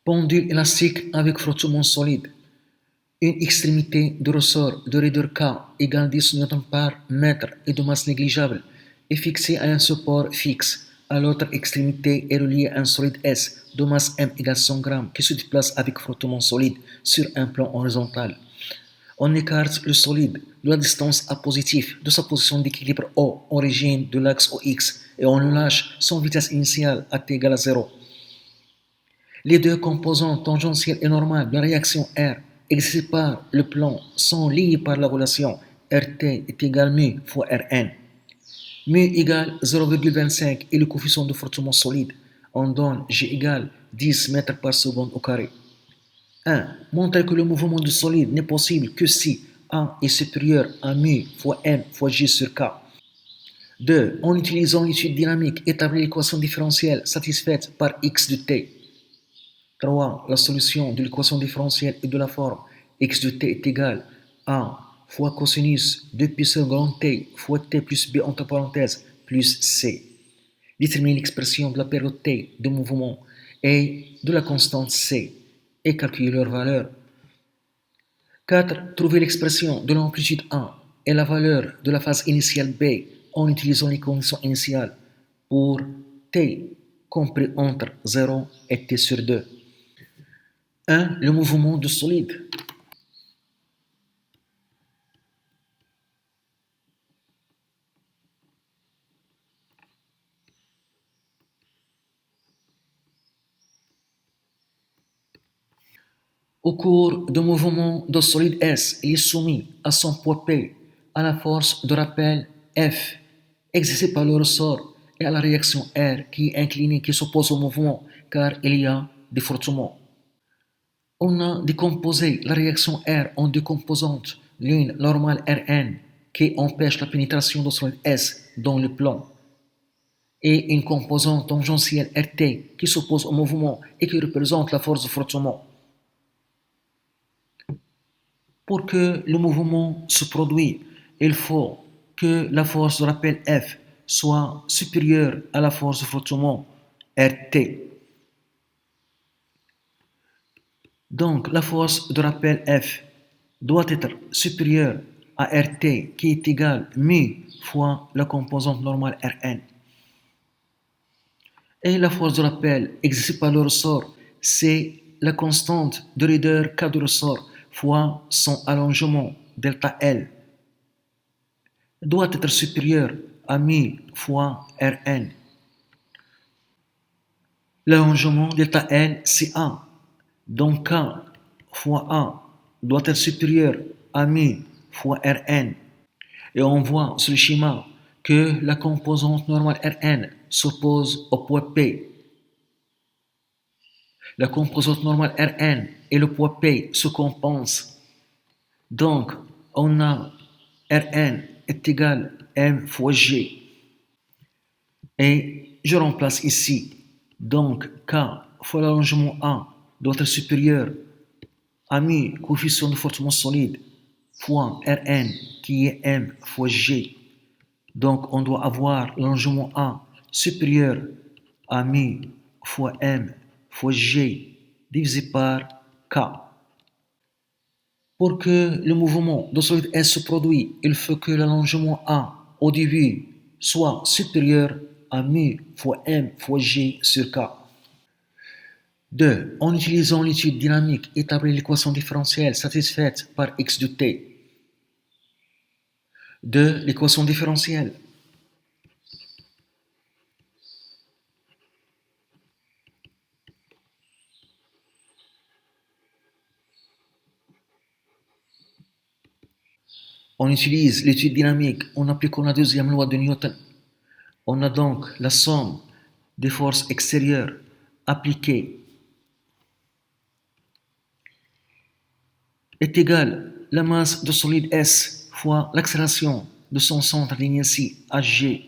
Pendule élastique avec frottement solide. Une extrémité de ressort de raideur K égale 10 N par mètre et de masse négligeable est fixée à un support fixe. À l'autre extrémité est relié un solide S de masse M égale 100 g qui se déplace avec frottement solide sur un plan horizontal. On écarte le solide de la distance A positif de sa position d'équilibre O, origine de l'axe OX, et on le lâche sans vitesse initiale à t égale à 0. Les deux composants tangentiels et normales de la réaction R exercées par le plan sont liés par la relation RT est égal mu fois Rn. Mu égale 0,25 et le coefficient de frottement solide. On donne G égale 10 mètres par seconde au carré. 1. Montrer que le mouvement du solide n'est possible que si A est supérieur à mu fois M fois G sur K. 2. En utilisant l'étude dynamique, établir l'équation différentielle satisfaite par x de t. 3. La solution de l'équation différentielle est de la forme x de t est égal à fois cosinus de puissance grand T fois t plus b entre parenthèses plus c. Déterminer l'expression de la période t de mouvement et de la constante c et calculer leur valeur. 4. Trouver l'expression de l'amplitude A et la valeur de la phase initiale B en utilisant les conditions initiales pour t compris entre 0 et t sur 2. 1. Le mouvement du solide. Au cours du mouvement de solide S, il est soumis à son poids P, à la force de rappel F, exercée par le ressort, et à la réaction R qui est inclinée, qui s'oppose au mouvement, car il y a des frottements. On a décomposé la réaction R en deux composantes, l'une normale Rn, qui empêche la pénétration du solide S dans le plan, et une composante tangentielle RT qui s'oppose au mouvement et qui représente la force de frottement. Pour que le mouvement se produise, il faut que la force de rappel F soit supérieure à la force de frottement RT. Donc, la force de rappel F doit être supérieure à RT qui est égal mu fois la composante normale Rn. Et la force de rappel exercée par le ressort, c'est la constante de raideur K de ressort fois son allongement delta L doit être supérieur à mu fois Rn. L'allongement delta L c'est A, donc K fois A doit être supérieur à mu fois Rn. Et on voit sur le schéma que la composante normale Rn s'oppose au poids P. La composante normale Rn et le poids P se compensent. Donc, on a Rn est égal à M fois G. Et je remplace ici. Donc, K fois l'allongement A doit être supérieur à mu, coefficient de frottement solide, fois Rn, qui est M fois G. Donc, on doit avoir l'allongement A supérieur à mu fois M fois G divisé par K. Pour que le mouvement de solide S se produise, il faut que l'allongement A au début soit supérieur à mu fois M fois G sur K. 2. En utilisant l'étude dynamique, établir l'équation différentielle satisfaite par x de t. 2. L'équation différentielle. On utilise l'étude dynamique en appliquant la deuxième loi de Newton. On a donc la somme des forces extérieures appliquées est égale à la masse de solide S fois l'accélération de son centre d'inertie hg.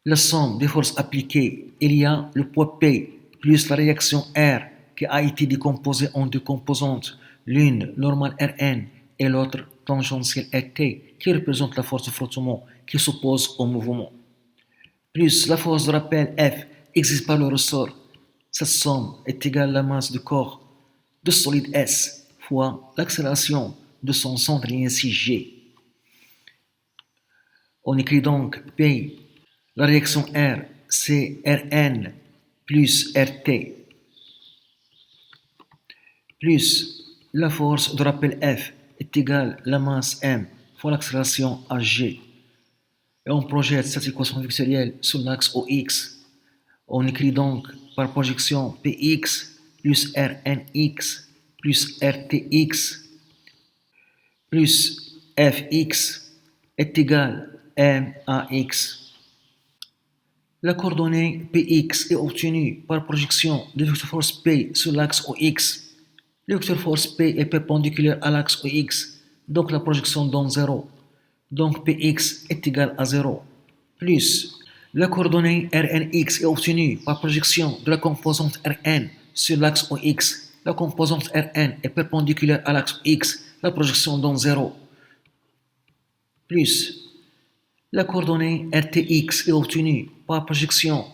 La somme des forces appliquées, il y a le poids P plus la réaction R qui a été décomposée en deux composantes, l'une normale Rn et l'autre tangentielle RT qui représente la force de frottement qui s'oppose au mouvement, plus la force de rappel F exercée par le ressort Cette somme est égale à la masse du corps de solide S fois l'accélération de son centre inertie G. On écrit donc P. La réaction R, c'est Rn plus Rt plus la force de rappel F est égale à la masse M fois l'accélération G. Et on projette cette équation vectorielle sur l'axe OX. On écrit donc par projection Px plus Rnx plus Rtx plus Fx est égal à Max. La coordonnée Px est obtenue par projection de vecteur force P sur l'axe OX. Le vecteur force P est perpendiculaire à l'axe OX, donc la projection donne 0. Donc Px est égal à 0. Plus la coordonnée Rnx est obtenue par projection de la composante Rn sur l'axe OX. La composante Rn est perpendiculaire à l'axe X. La projection donne 0. Plus la coordonnée Rtx est obtenue par projection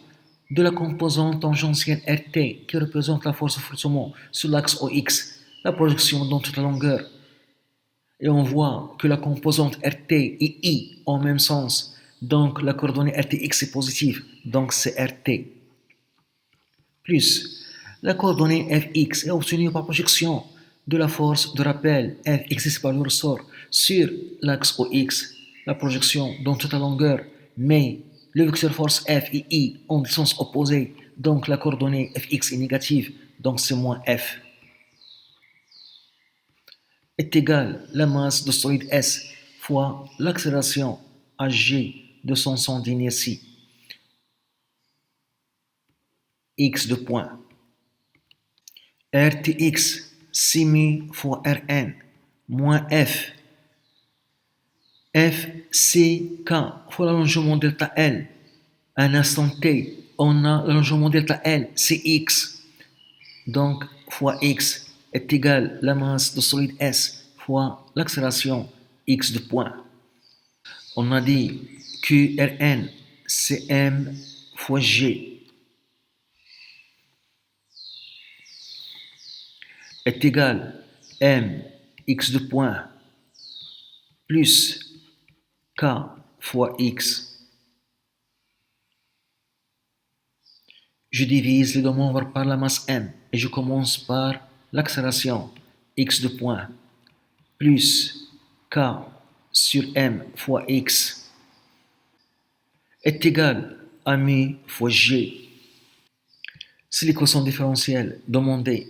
de la composante tangentielle Rt qui représente la force de frottement sur l'axe OX. La projection donne toute la longueur. Et on voit que la composante Rt et I ont le même sens. Donc la coordonnée Rtx est positive, donc c'est Rt. Plus la coordonnée Fx est obtenue par projection de la force de rappel F exercée par le ressort sur l'axe OX. La projection donne toute la longueur, mais le vecteur force F et I ont des sens opposés, donc la coordonnée Fx est négative, donc c'est moins F. Est égale la masse de solide S fois l'accélération G de son centre d'inertie X de point. Rtx, c'est mu fois Rn, moins F. F, c'est K fois l'allongement delta L. À un instant T, on a l'allongement delta L, c'est X. Donc, fois X est égal à la masse de solide S fois l'accélération X de point. On a dit que Rn, c'est M fois G est égal à M X de point plus K fois X. Je divise les deux membres par la masse M et je commence par l'accélération X de point plus K sur M fois X est égal à mu fois G. C'est l'équation différentielle demandée.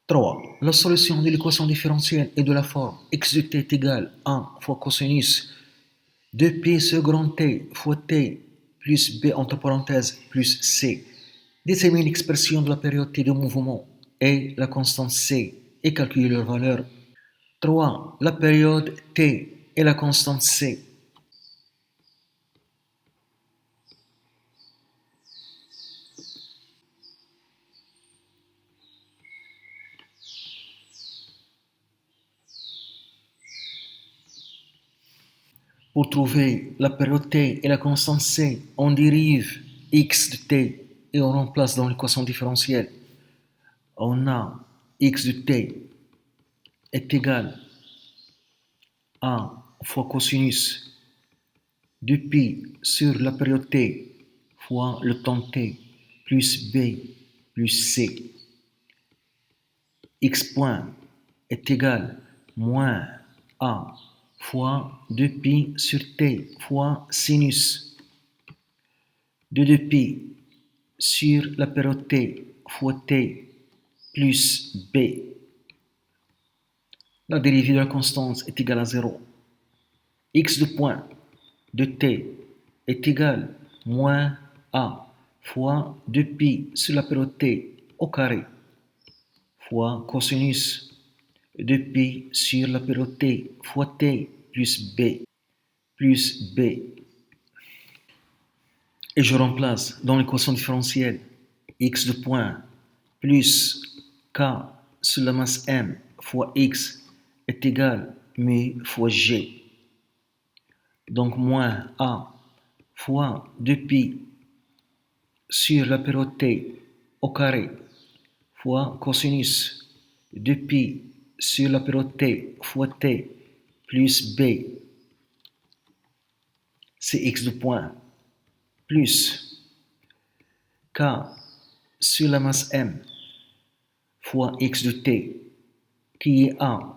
3. La solution de l'équation différentielle est de la forme x de t est égal à 1 fois cosinus de p sur grand T fois t plus b entre parenthèses plus c. Détermine l'expression de la période t de mouvement et la constante c et calculer leur valeur. 3. La période t et la constante c. Pour trouver la période t et la constante c, on dérive x de t et on remplace dans l'équation différentielle. On a x de t est égal à 1 fois cosinus de pi sur la période t fois le temps t plus b plus c. X point est égal moins a fois 2pi sur t fois sinus de 2pi sur la période t fois t plus b. La dérivée de la constante est égale à 0. X de point de t est égal moins a fois 2pi sur la période t au carré fois cosinus de pi sur la période t fois t plus b plus b. Et je remplace dans l'équation différentielle x de point plus k sur la masse m fois x est égal mu fois g. Donc moins a fois 2pi sur la période t au carré fois cosinus de pi sur la période t fois t plus b, c'est x de point, plus k sur la masse m fois x de t, qui est a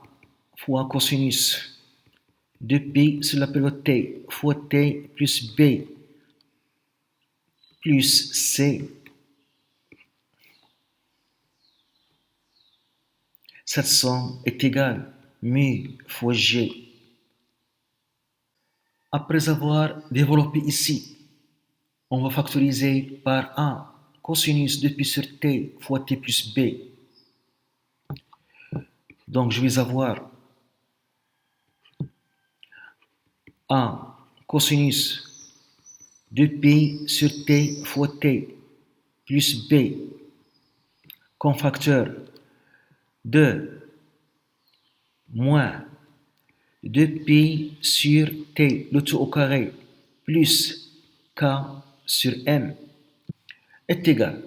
fois cosinus de pi sur la période t fois t plus b plus c. Cette somme est égale mu fois g. Après avoir développé ici, on va factoriser par a cosinus de pi sur t fois t plus b. Donc je vais avoir a cosinus de pi sur t fois t plus b comme facteur de moins de pi sur t, le tout au carré, plus k sur m est égal.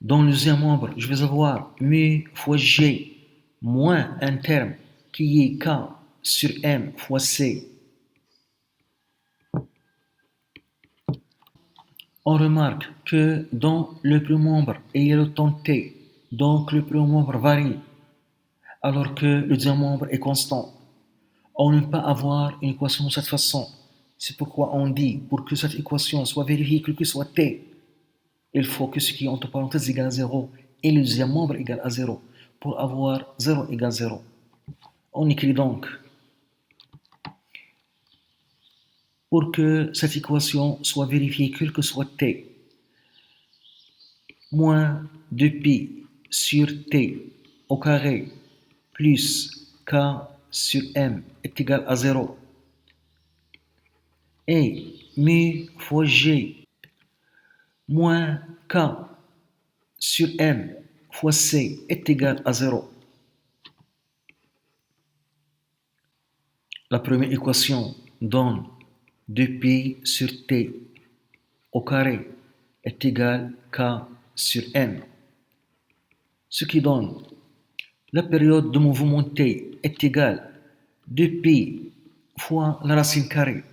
Dans le deuxième membre, je vais avoir mu fois g moins un terme qui est k sur m fois c. On remarque que dans le premier membre, il y a le temps t, donc le premier membre varie, alors que le deuxième membre est constant. On ne peut pas avoir une équation de cette façon. C'est pourquoi on dit, pour que cette équation soit vérifiée, quel que soit t, il faut que ce qui est entre parenthèses égale à 0 et le deuxième membre égale à 0 pour avoir 0 égale 0. On écrit donc, pour que cette équation soit vérifiée, quel que soit t, moins 2pi sur t au carré plus k sur m est égal à 0 et mu fois g moins k sur m fois c est égal à 0. La première équation donne 2pi sur t au carré est égal à k sur m, ce qui donne la période de mouvement t est égale à 2pi fois la racine carrée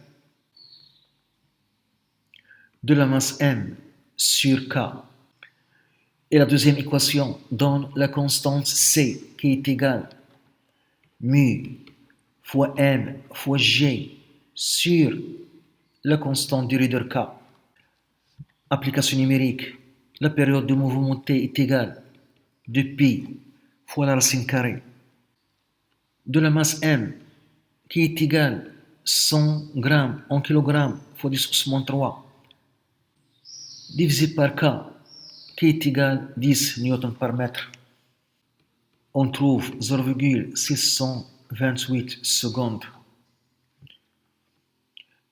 de la masse m sur k. Et la deuxième équation donne la constante c qui est égale à mu fois m fois g sur la constante du leader k. Application numérique, la période de mouvement t est égale à 2pi fois la racine carrée de la masse m qui est égale à 100 grammes en kilogrammes fois 10 puissance 3 divisé par k qui est égal à 10 newtons par mètre. On trouve 0,628 secondes.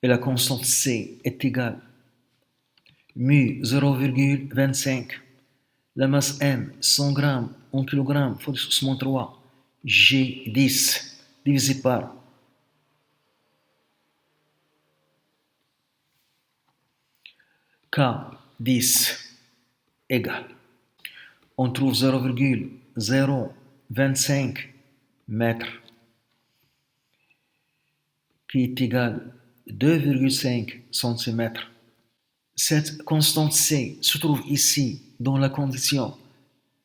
Et la constante c est égale à mu 0,25. La masse m 100 grammes en kilogrammes fois 10 puissance 3 G10 divisé par K10 égale. On trouve 0,025 mètres qui est égal à 2,5 cm. Cette constante C se trouve ici dans la condition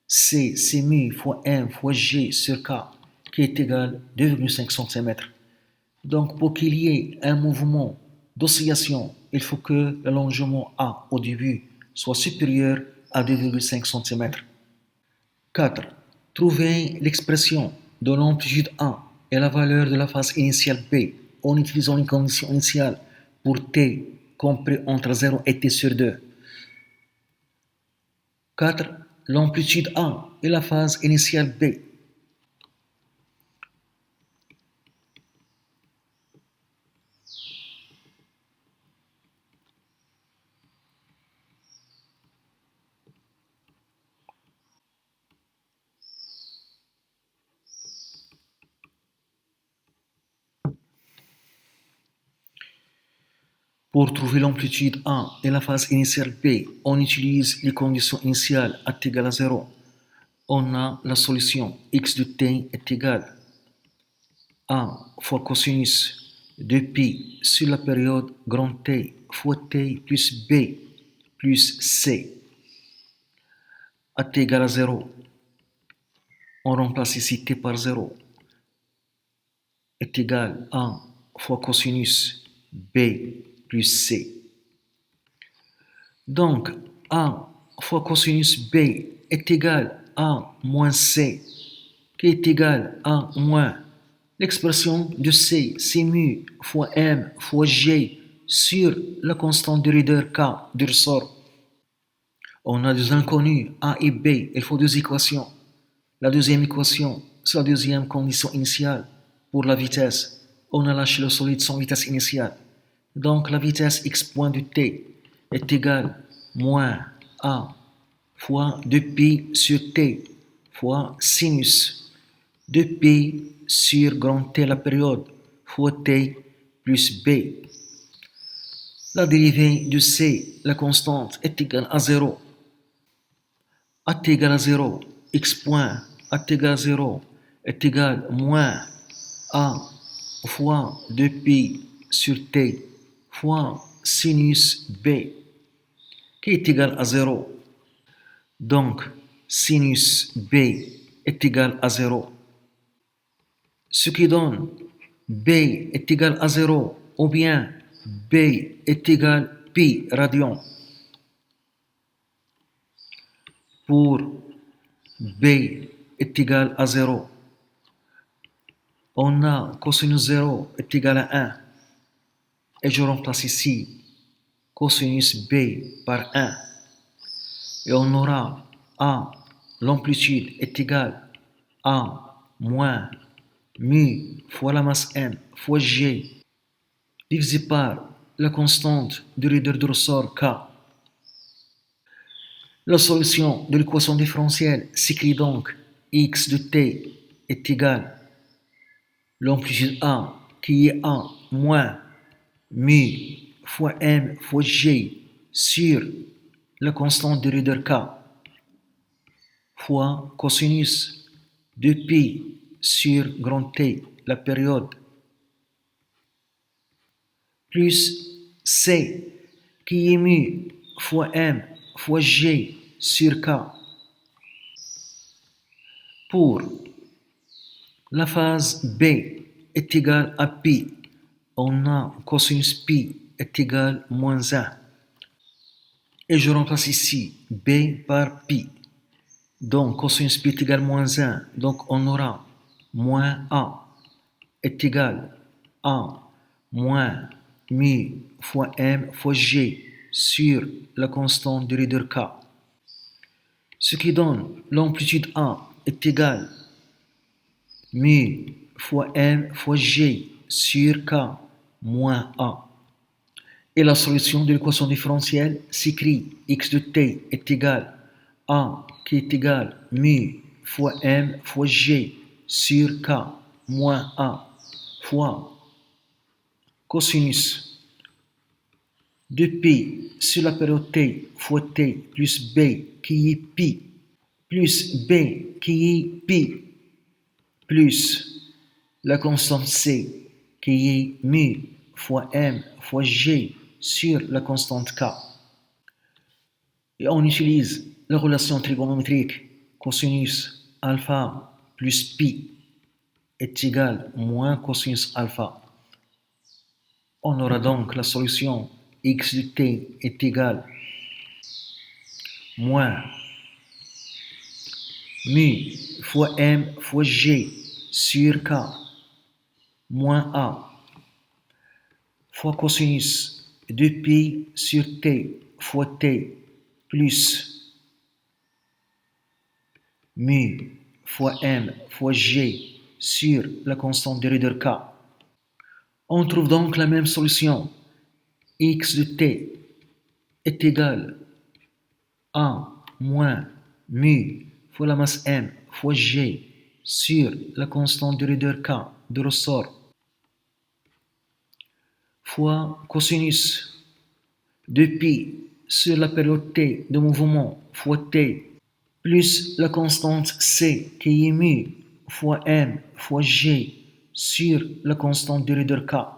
C, c'est mu fois M fois G sur K qui est égal à 2,5 cm. Donc pour qu'il y ait un mouvement d'oscillation, il faut que l'allongement A au début soit supérieur à 2,5 cm. 4. Trouvez l'expression de l'amplitude A et la valeur de la phase initiale B en utilisant les conditions initiales pour T compris entre 0 et T sur 2. 4. L'amplitude A et la phase initiale B. Pour trouver l'amplitude A et la phase initiale B, on utilise les conditions initiales à t égale à 0. On a la solution x de t est égal à fois cosinus de pi sur la période grand T fois t plus b plus c. À t égale à 0, on remplace ici t par 0 est égal à fois cosinus b plus c. Donc, a fois cosinus b est égal à moins c, qui est égal à moins l'expression de c, c'est mu fois m fois g sur la constante de Ryders k du ressort. On a deux inconnus, a et b, il faut deux équations. La deuxième équation, c'est la deuxième condition initiale pour la vitesse. On a lâché le solide sans vitesse initiale. Donc la vitesse x point de t est égale moins a fois 2pi sur t fois sinus 2pi sur grand T la période fois t plus b. La dérivée de c, la constante, est égale à 0. A t égale à 0, x point a t égale à 0 est égal à moins a fois 2pi sur t fois sinus b, qui est égal à 0. Donc, sinus b est égal à 0. Ce qui donne b est égal à 0 ou bien b est égal à pi radian. Pour b est égal à 0, on a cosinus 0 est égal à 1. Et je remplace ici cosinus b par 1. Et on aura a, l'amplitude est égale à moins mu fois la masse m fois g divisé par la constante de Ryders de ressort k. La solution de l'équation différentielle s'écrit donc x de t est égal à l'amplitude a qui est a moins mu fois m fois g sur la constante de Ryders k fois cosinus de pi sur grand T la période plus c qui est mu fois m fois g sur k. Pour la phase B est égale à pi, on a cosinus pi est égal à moins 1. Et je remplace ici b par pi. Donc cosinus pi est égal à moins 1. Donc on aura moins a est égal à moins mu fois m fois g sur la constante de Ryders k. Ce qui donne l'amplitude a est égale mu fois m fois g sur k moins a. Et la solution de l'équation différentielle s'écrit x de t est égal à qui est égal mu fois m fois g sur k moins a fois cosinus de pi sur la période t fois t plus b qui est pi plus b qui est pi plus la constante c qui est mu fois m fois g sur la constante k. Et on utilise la relation trigonométrique cosinus alpha plus pi est égal à moins cosinus alpha. On aura donc la solution x de t est égal à moins mu fois m fois g sur k moins a fois cosinus de pi sur t fois t plus mu fois m fois g sur la constante de Ryders k. On trouve donc la même solution. X de t est égal à moins mu fois la masse m fois g sur la constante de Ryders k de ressort fois cosinus 2π sur la période t de mouvement fois t plus la constante c qui est mu fois m fois g sur la constante de rigueur k.